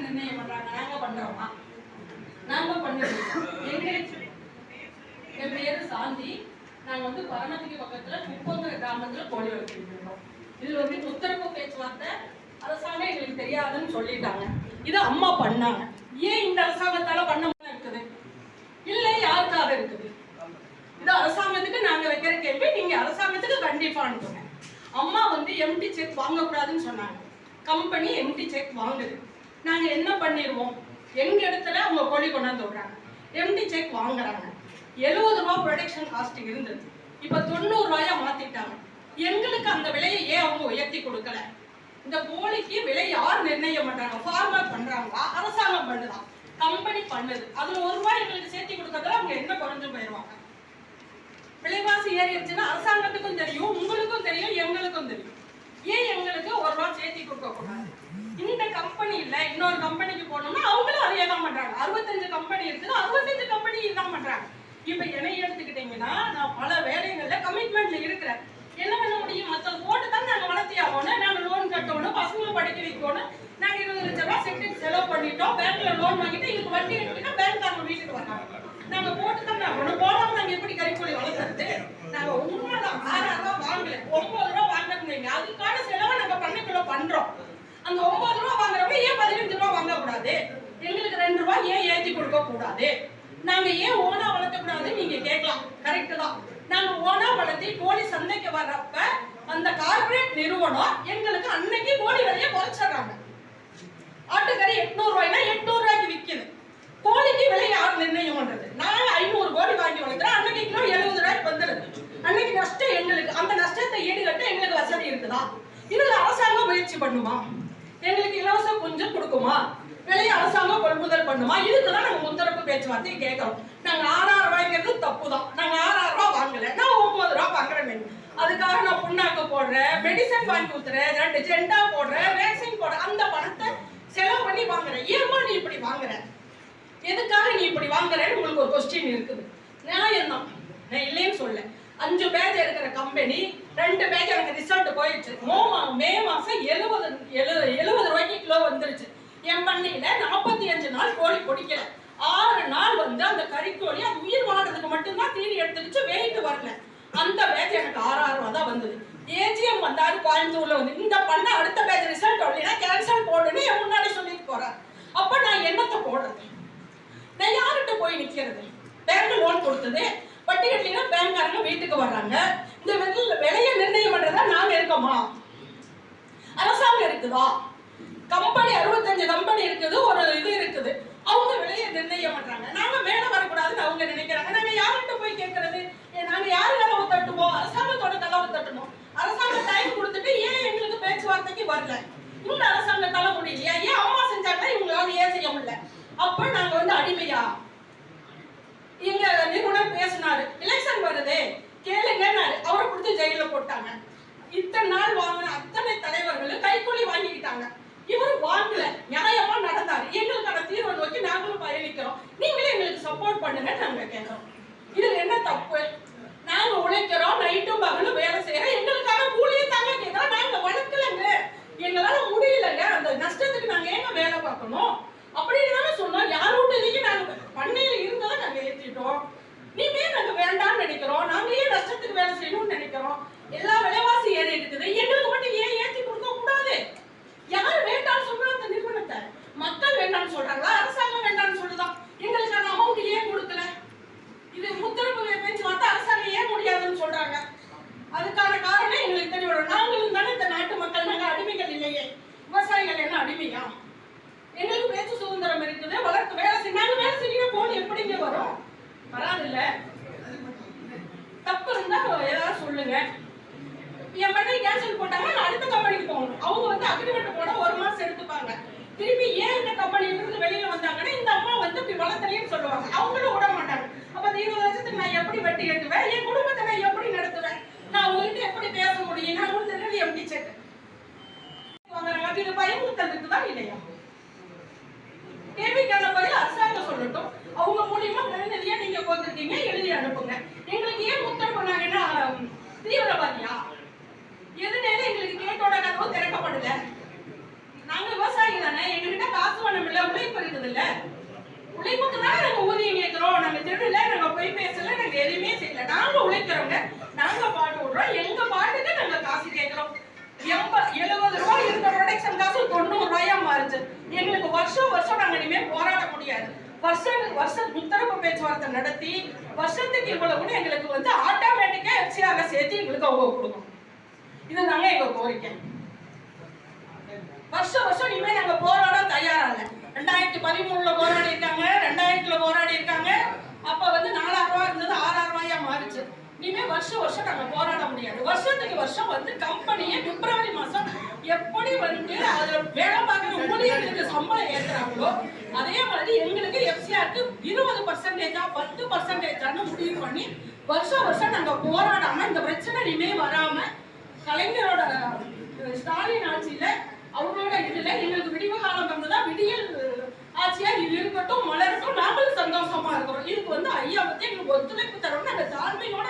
நிர்ணயம் பண்றாங்க? நாங்க பண்றோமா? நாங்க பண்ணுறோம். என் பேரு சாந்தி. நாங்க வந்து பரணத்துக்கு பக்கத்துல குப்பங்கிற கிராமத்துல கோழி வளர்த்துருக்கோம். இதுல வந்து உத்தரவு பேச்சுவார்த்தை அரசாங்கம் எங்களுக்கு தெரியாதுன்னு சொல்லிட்டாங்க. இது அம்மா பண்ணாங்க. ஏன் இந்த அரசாங்கத்தால பண்ண முடியல இருக்குது? இல்லை, யாருக்காக இருக்குது? இது அரசாங்கத்துக்கு நாங்க வைக்கிற கேள்வி. நீங்க அரசாங்கத்துக்கு கண்டிப்பா அனுப்புங்க. அம்மா வந்து எம்டி செக் வாங்கக்கூடாதுன்னு சொன்னாங்க. கம்பெனி எம்டி செக் வாங்குது. நாங்க என்ன பண்ணிடுவோம்? எங்க இடத்துல அவங்க கோழி கொண்டாந்து விடுறாங்க, எம்டி செக் வாங்குறாங்க. 70 ரூபா ப்ரொடக்ஷன் காஸ்ட் இருந்தது, இப்ப 90 ரூபாயா மாத்திட்டாங்க. எங்களுக்கு அந்த விலையை ஏன் அவங்க உயர்த்தி கொடுக்கல? இந்த கோழிக்கு விலை யார் நிர்ணயம் பண்றாங்க? ஃபார்மர் பண்றாங்களா? அரசாங்கம் பண்ணுதா? கம்பெனி பண்ணுது. அதுல 1 ரூபாய் எங்களுக்கு சேர்த்தி கொடுக்கறதுல அவங்க என்ன குறைஞ்சு போயிடுவாங்க? விலைவாசி ஏறிடுச்சுன்னா அரசாங்கத்துக்கும் தெரியும், உங்களுக்கும் தெரியும், எங்களுக்கும் தெரியும். ஏன் எங்களுக்கு 1 ரூபாய் சேர்த்தி கொடுக்க கூடாது? இந்த கம்பெனி இல்ல இன்னொரு கம்பெனிக்கு போனோம்னா அவங்களும் அதே தான் பண்றாங்க. 65 கம்பெனி இருக்குது, 65 கம்பெனி இதான் பண்றாங்க. இப்ப என்னை எடுத்துக்கிட்டீங்கன்னா நான் பல வேலைகள்ல கமிட்மெண்ட்ல இருக்கிறேன். என்ன பண்ண முடியும்? மற்ற போட்டு தான் நாங்க வளர்த்தி ஆகணும், நாங்க லோன் கட்டணும், பசங்களை படிக்க வைக்கணும். நாங்க 20 லட்சம் ரூபாய் செட்டில் செலவு பண்ணிட்டோம், பேங்க்ல லோன் வாங்கிட்டு இதுக்கு வட்டி எடுத்துட்டா பேங்க்காரங்க வீட்டுக்கு வராங்க. நாங்க போட்டு தான் ஆகணும். போடாம நாங்க எப்படி கறிக்கோழி வளர்த்துறது? நாங்க உண்மைதான் 6,000 ரூபாய் வாங்கல, 9 ரூபாய் வாங்குறீங்க. அதுக்கான செலவை நாங்க பண்ணைக்குள்ள பண்றோம். அந்த 9 ரூபாய் வாங்குறவங்க ஏன் 15 ரூபாய் வாங்க கூடாது? எங்களுக்கு 2 ரூபாய் ஏன் ஏற்றி கொடுக்க கூடாது? நாங்க ஏன் ஓனா வளர்த்த கூடாது? நீங்க கேட்கலாம், கரெக்ட் தான். நாங்க ஓனா வளர்த்தி கோழி சந்தைக்கு வர்றப்ப அந்த கார்பரேட் நிறுவனம் எங்களுக்கு அன்னைக்கு கோழி விலையை குறைச்சிடுறாங்க. ஆட்டுக்கறி 800 ரூபாய்னா 800 ரூபாய்க்கு விற்குது. கோழிக்கு விலை யார் நிர்ணயம் பண்றது? நான் 500 கோழி வாங்கி வளர்க்குறேன், அன்னைக்கு கிலோ 70 ரூபாய்க்கு வந்துடுது. அன்னைக்கு நஷ்டம் எங்களுக்கு. அந்த நஷ்டத்தை ஈடுகட்ட எங்களுக்கு வசதி இருக்குதா? இதுல அரசாங்கம் முயற்சி பண்ணுமா? எங்களுக்கு இலவச கொஞ்சம் கொடுக்குமா? விலையை அரசாங்கம் கொள்முதல் பண்ணுமா? இதுக்குதான் நாங்க முத்தரப்பு பேச்சுவார்த்தையை கேட்கிறோம். நாங்க 6,000 ரூபாய்ங்கிறது தப்பு தான். நாங்க 6,000 ரூபாய் வாங்கல, நான் 9 ரூபாய் வாங்குறேன். அதுக்காக நான் புண்ணாக்கு போடுறேன், மெடிசன் வாங்கி ஊத்துறேன், 2 ஜெண்டா போடுறேன், வேக்சின் போடுறேன். அந்த பணத்தை செலவு பண்ணி வாங்குறேன். ஏமா நீ இப்படி வாங்குற? எதுக்காக நீ இப்படி வாங்குறேன்னு உங்களுக்கு ஒரு கொஸ்டின் இருக்குது. நியாயம் தான், நான் இல்லைன்னு சொல்ல. 5 பேஜ் இருக்கிற கம்பெனி 2 பேஜ் எனக்கு ரிசல்ட் போயிடுச்சு. மே மாசம் 70 ரூபாய்க்கு கிலோ வந்துருச்சு. என் பண்ணையில 45 நாள் கோழி பொடிக்கல. 6 நாள் வந்து அந்த கறிக்கோழி அது உயிர் வாழ்றதுக்கு மட்டும்தான் தீனி எடுத்துக்கிச்சு, வெயிட் வரல. அந்த பேஜ் எனக்கு 6,000 ரூபாய் தான் வந்தது. ஏஜிஎம் வந்தாரு கோயம்புத்தூர்ல வந்து, இந்த பண்ண அடுத்த பேஜ் ரிசல்ட் வரலைன்னா கேன்சல் போடுன்னு என் முன்னாடி சொல்லிட்டு போறாரு. அப்ப நான் என்னத்தை போடுறது? நான் யார்கிட்ட போய் நிக்கிறது? பேங்க் லோன் கொடுத்தது, வட்டி கட்டலினா பேங்க்காரங்க வீட்டுக்கு வர்றாங்க. இந்த விலையை நிர்ணயம் பண்றதா நாங்க இருக்கோமா? அரசாங்கம் இருக்குதா? கம்பெனி 65 கம்பெனி இருக்குது, ஒரு இது இருக்குது, அவங்க விலையை நிர்ணயம் பண்றாங்க. நாங்க மேல வரக்கூடாதுன்னு அவங்க நினைக்கிறாங்க. நாங்க யார்கிட்ட போய் கேட்கறது? நாங்க யாரு கதவை தட்டுவோம்? அரசாங்கத்தோட கதவை தட்டணும். அரசாங்கம் டைம் கொடுத்துட்டு ஏன் எங்களுக்கு பேச்சுவார்த்தைக்கு வரல? இந்த அரசாங்கத்தால முடியலையா? ஏன் அம்மா செஞ்சாங்கன்னா இவங்களால ஏன் செய்ய முடியல? அப்ப நாங்க வந்து அடிமையா? எங்க நிறுவனர் பேசினாரு, எலெக்ஷன் வருது கேளுங்க, அவரை கொடுத்து ஜெயில போட்டாங்க. இத்தனை நாள் வாங்கின அத்தனை தலைவர்களும் கைக்கூலி வாங்கிக்கிட்டாங்க. இவரு வாங்கல, நியாயமா நடந்தாரு. எங்களுக்கான தீர்வை நோக்கி நாங்களும் பயணிக்கிறோம். நீங்களே எங்களுக்கு சப்போர்ட் பண்ணுங்க நாங்க கேட்கிறோம். இதுல என்ன தப்பு? நாங்க உழைக்கிறோம், நைட்டும் பகலும் வேலை செய்யறோம், எங்களுக்கான கூலியை தாங்க கேட்கிறோம். நாங்க வளர்க்கலங்க, எங்களால முடியலங்க, அந்த நஷ்டத்துக்கு நாங்க ஏங்க வேலை பார்க்கணும் அப்படின்னு தானே சொன்னோம். யாரோட நாங்க பண்ணையில இருந்ததை நாங்க ஏற்றிட்டோம். நீங்க நாங்க வேண்டாம்னு நினைக்கிறோம், நாங்க ஏன் நஷ்டத்துக்கு வேலை செய்யணும்னு நினைக்கிறோம். எல்லா விலைவாசி ஏறி இருக்குது, எங்களுக்கு மட்டும் ஏன் ஏற்றி கொடுக்க கூடாது? யார் வேண்டாம்னு சொல்றா? அந்த நிறுவனத்தை மக்கள் வேண்டாம்னு சொல்றாங்களா? அரசாங்கம் வேண்டாம்னு சொல்லுதான். எங்களுக்கான அமௌண்ட் ஏன் கொடுக்கல? இது முத்தரப்பு பேச்சுவார்த்தை அரசாங்கம் ஏன் முடியாதுன்னு சொல்றாங்க. அதுக்கான காரணம் எங்களுக்கு தெரியும். நாங்களும் தானே இந்த நாட்டு மக்கள், நாங்க அடிமைகள் இல்லையே. விவசாயிகள் என்ன அடிமையா? எங்களுக்கு பேச்சு சுதந்திரம் இருக்குது, வளர்த்து வேலை செய்ய. நாங்க வேலை செய்யணும், போன் எப்படிங்க வரும்? வராதுல்ல. தப்பு இருந்தா ஏதாவது சொல்லுங்க. என் பண்ணை கேன்சல் போட்டாங்க, நான் அடுத்த கம்பெனிக்கு போகணும். அவங்க வந்து அக்ரிமெண்ட் போட 1 மாசம் எடுத்துப்பாங்க. திருப்பி ஏன் இந்த கம்பெனில இருந்து வெளியில வந்தாங்கன்னா இந்த அம்மா வந்து இப்படி வளர்த்தலைன்னு சொல்லுவாங்க. அவங்களும் விட மாட்டாங்க. அப்ப 20 வருஷத்துக்கு நான் எப்படி வட்டி கட்டுவேன்? என் குடும்பத்தை நான் எப்படி நடத்துவேன்? நான் உங்ககிட்ட எப்படி பேச முடியும்? நான் உங்களுக்கு எப்படி செக் வாங்குறாங்க? இது பயமுறுத்தல் இருக்குதா இல்லையா? கேள்விக்கான பதில் அரசாங்கம் சொல்லட்டும். அவங்க மூலியமா பிரதிநிதியா நீங்க போத்திருக்கீங்க, எழுதி அனுப்புங்க. எங்களுக்கு ஏன் முத்தம் பண்ணாங்க? என்ன தீவிரவாதியா? எதுனால எங்களுக்கு கேட்டோட கதவு திறக்கப்படல? நாங்க விவசாயி தானே, எங்ககிட்ட காசு பணம் இல்ல, உழைப்புக்கு தான் நாங்க ஊதியம் கேட்கிறோம். நாங்க திருடல, நாங்க போய் பேசல, நாங்க எதுவுமே செய்யல. நாங்க உழைக்கிறோங்க, நாங்க பாட்டு விடுறோம், எங்க பாட்டுக்கு நாங்க காசு கேட்கிறோம். 70 ரூபாய் இருந்த ப்ரொடக்ஷன் காசு 90 ரூபாயா மாறுச்சு. எங்களுக்கு வருஷம் நாங்க இனிமே போராட முடியாது. வருஷம் முத்தரப்பு பேச்சுவார்த்தை நடத்தி வருஷத்துக்கு இவ்வளவு எங்களுக்கு வந்து ஆட்டோமேட்டிக்கா எஃப்சிஆர்ல சேர்த்து எங்களுக்கு அவங்க கொடுக்கும். இதுதாங்க எங்க கோரிக்கை. வருஷம் இனிமே நாங்க போராட தயாரா இல்ல. 2013 போராடி இருக்காங்க, 2000 போராடி இருக்காங்க. அப்ப வந்து 4000 ரூபாய் இருந்தது 6000 ரூபாயா மாறிச்சு. இனிமே வருஷம் நாங்க போராட முடியாது. வருஷத்துக்கு வருஷம் வந்து கம்பெனியை பிப்ரவரி மாசம் எப்படி வந்து அதுல வேலை பார்க்குற ஊழியர்களுக்கு சம்பளம் ஏற்றுறாங்களோ அதே மாதிரி எங்களுக்கு எஃப்சிஆருக்கு 20% 10% முடிவு பண்ணி வருஷம் நாங்க போராடாம இந்த பிரச்சனை இனிமே வராம கலைஞரோட ஸ்டாலின் ஆட்சியில அவரோட இதுல எங்களுக்கு விடிவு காலம் வந்ததா விடியல் ஆட்சியா இது இருக்கட்டும், மலரட்டும், நாங்களும் சந்தோஷமா இருக்கிறோம். இதுக்கு வந்து ஐயா வந்து எங்களுக்கு ஒத்துழைப்பு தரணும். நாங்க தாழ்மையோட